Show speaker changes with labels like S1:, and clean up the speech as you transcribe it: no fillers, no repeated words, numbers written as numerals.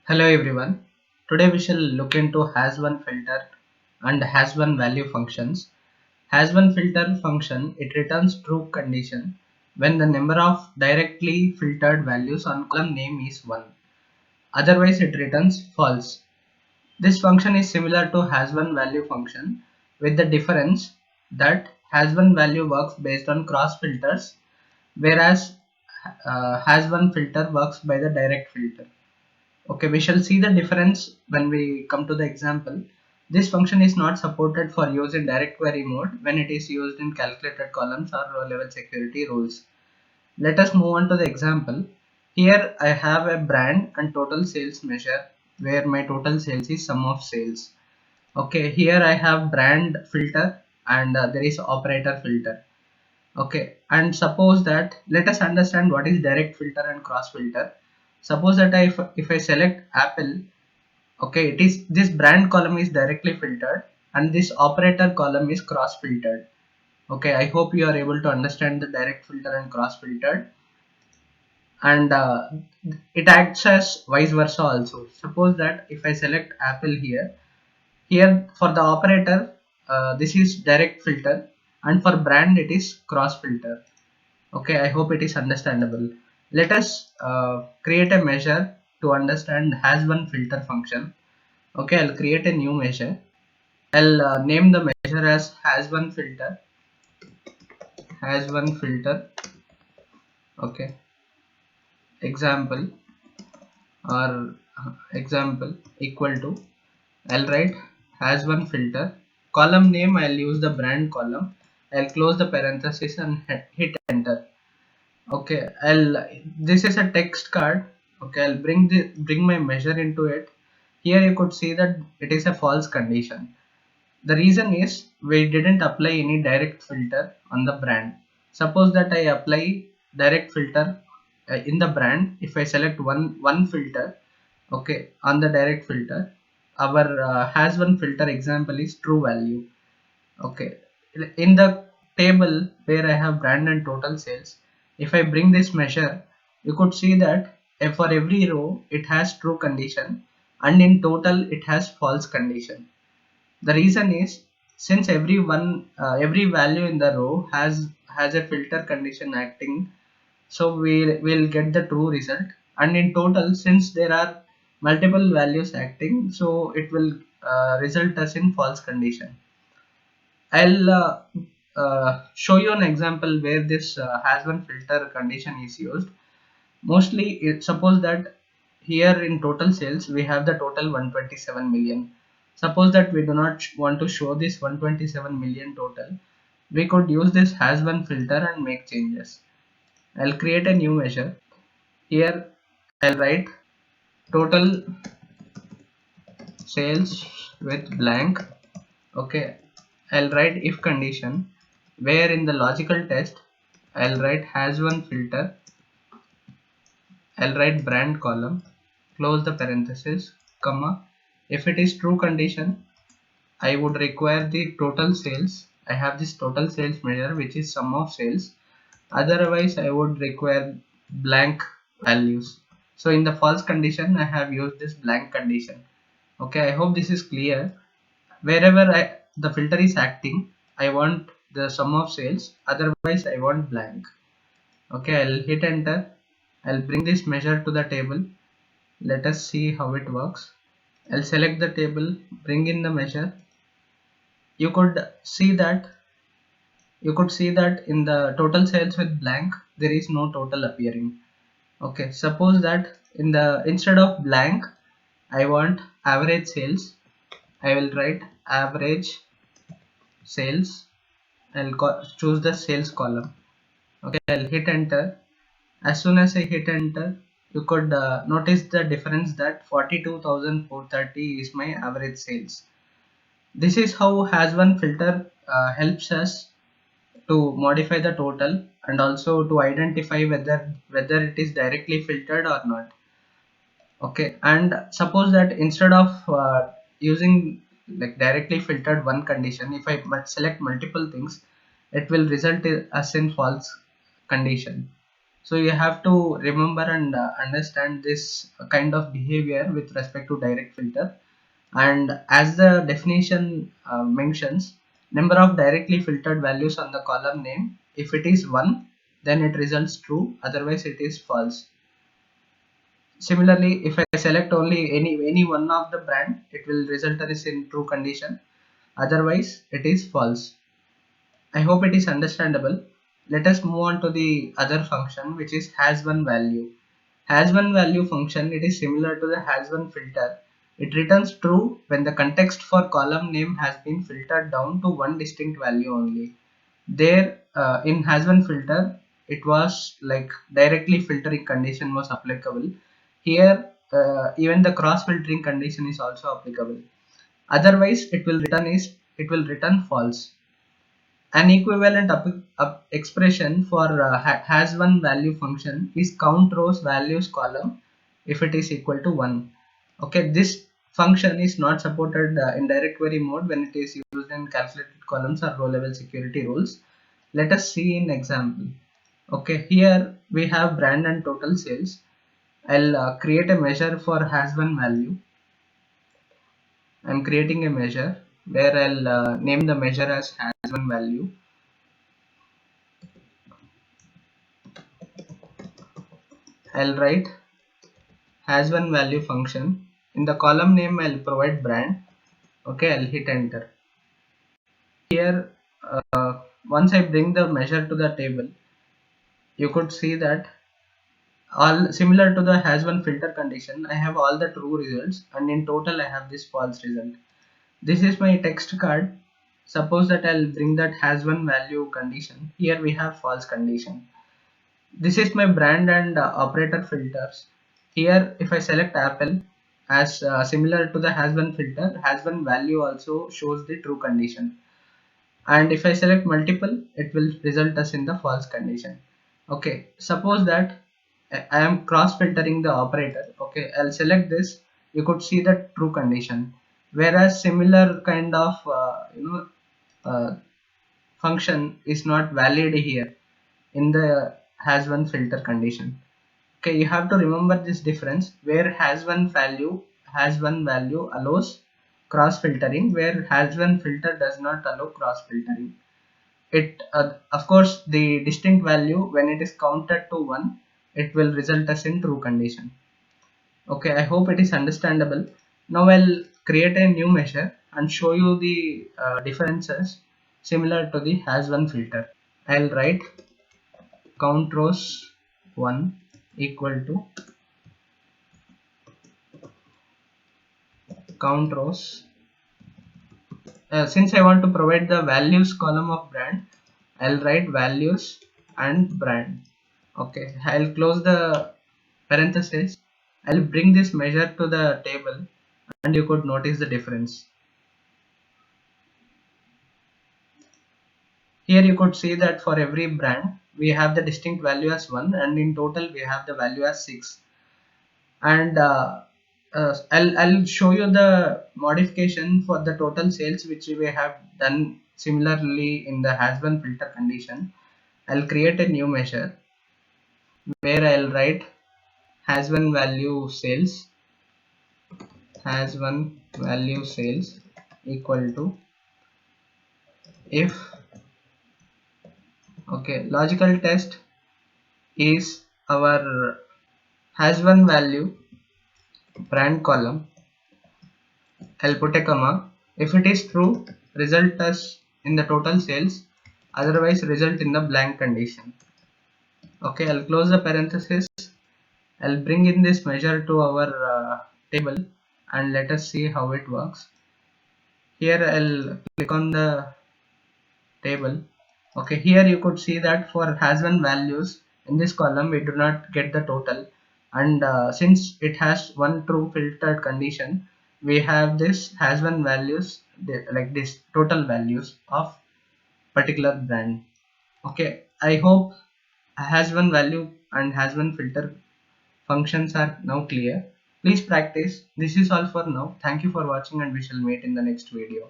S1: Hello everyone. Today we shall look into HasOneFilter and HasOneValue functions. HasOneFilter function, it returns true condition when the number of directly filtered values on column name is 1. Otherwise it returns false. This function is similar to HasOneValue function with the difference that HasOneValue works based on cross filters, whereas HasOneFilter works by the direct filter. Okay, we shall see the difference when we come to the example. This function is not supported for use in direct query mode when it is used in calculated columns or row level security rules. Let us move on to the example. Here I have a brand and total sales measure where my total sales is sum of sales. Okay, here I have brand filter and there is operator filter. Okay, and suppose that let us understand what is direct filter and cross filter. Suppose that if I select Apple, okay, it is this brand column is directly filtered and this operator column is cross filtered. Okay, I hope you are able to understand the direct filter and cross filtered, and it acts as vice versa also. Suppose that if I select Apple here for the operator, this is direct filter, and for brand it is cross filter. Okay, I hope it is understandable. Let us create a measure to understand HasOneFilter function. Okay, I'll create a new measure. I'll name the measure as HasOneFilter. Okay, example or example equal to. I'll write HasOneFilter. Column name, I'll use the brand column. I'll close the parenthesis and hit enter. Okay, this is a text card. Okay, I'll bring my measure into it. Here you could see that it is a false condition. The reason is we didn't apply any direct filter on the brand. Suppose that I apply direct filter in the brand. If I select one filter, okay, on the direct filter, our HasOneFilter example is true value. Okay, in the table where I have brand and total sales, if I bring this measure, you could see that for every row it has true condition and in total it has false condition. The reason is since every value in the row has a filter condition acting, so we will get the true result, and in total since there are multiple values acting, so it will result as in false condition. I'll show you an example where this HasOneFilter condition is used. Mostly, suppose that here in total sales we have the total 127 million. Suppose that we do not want to show this 127 million total, we could use this HasOneFilter and make changes. I'll create a new measure. Here I'll write total sales with blank. Okay, I'll write if condition where in the logical test I'll write HasOneFilter. I'll write brand column, close the parenthesis, comma. If it is true condition, I would require the total sales. I have this total sales measure which is sum of sales. Otherwise I would require blank values. So in the false condition I have used this blank condition. Okay, I hope this is clear. Wherever the filter is acting, I want the sum of sales, otherwise I want blank. Okay, I'll hit enter. I'll bring this measure to the table. Let us see how it works. I'll select the table, bring in the measure. You could see that in the total sales with blank there is no total appearing. Okay, suppose that instead of blank I want average sales. I will write average sales. I'll choose the sales column. Okay, I'll hit enter. As soon as I hit enter, you could notice the difference that 42,430 is my average sales. This is how HasOneFilter helps us to modify the total and also to identify whether it is directly filtered or not. Okay, and suppose that instead of using like directly filtered one condition, if I select multiple things, it will result as in false condition. So you have to remember and understand this kind of behavior with respect to direct filter. And as the definition mentions, number of directly filtered values on the column name. If it is 1, then it results true, otherwise it is false. Similarly, if I select only any one of the brand, it will result as in true condition, otherwise it is false. I hope it is understandable. Let us move on to the other function, which is HasOneValue. HasOneValue function, it is similar to the HasOneFilter. It returns true when the context for column name has been filtered down to one distinct value only. There in HasOneFilter, it was like directly filtering condition was applicable. Here even the cross filtering condition is also applicable. Otherwise it will return false. An equivalent expression for HasOneValue function is count rows values column if it is equal to 1. Okay, this function is not supported in direct query mode when it is used in calculated columns or row level security rules. Let us see in example. Okay, here we have brand and total sales. I'll create a measure for HasOneValue. I'm creating a measure where I'll name the measure as HasOneValue. I'll write HasOneValue function. In the column name, I'll provide brand. Okay, I'll hit enter. Here, once I bring the measure to the table, you could see that all similar to the HasOneFilter condition, I have all the true results, and in total, I have this false result. This is my text card. Suppose that I'll bring that HasOneValue condition. Here we have false condition. This is my brand and operator filters. Here if I select Apple, as similar to the HasOneFilter, HasOneValue also shows the true condition, and if I select multiple, it will result us in the false condition. Okay, suppose that I am cross filtering the operator. Okay, I'll select this. You could see the true condition, whereas similar kind of uh, function is not valid here in the HasOneFilter condition. Okay, you have to remember this difference, where HasOneValue allows cross filtering, where HasOneFilter does not allow cross filtering. It of course the distinct value, when it is counted to 1, it will result us in true condition. Okay, I hope it is understandable. Now I'll create a new measure and show you the differences similar to the HasOneFilter. I'll write count rows 1 equal to count rows. Since I want to provide the values column of brand, I'll write values and brand. Okay, I'll close the parenthesis. I'll bring this measure to the table, and you could notice the difference. Here you could see that for every brand we have the distinct value as 1, and in total we have the value as 6. And I'll show you the modification for the total sales which we have done similarly in the HasOneFilter condition. I'll create a new measure where I'll write HasOneValue sales equal to if, okay, logical test is our HasOneValue brand column. I'll put a comma. If it is true, result us in the total sales, otherwise result in the blank condition. Okay, I'll close the parenthesis. I'll bring in this measure to our table, and let us see how it works. Here I'll click on the table. Okay, here you could see that for HasOneValues in this column we do not get the total, and since it has one true filtered condition, we have this HasOneValues like this total values of particular brand. Okay, I hope HasOneValue and HasOneFilter functions are now clear. Please practice. This is all for now. Thank you for watching, and we shall meet in the next video.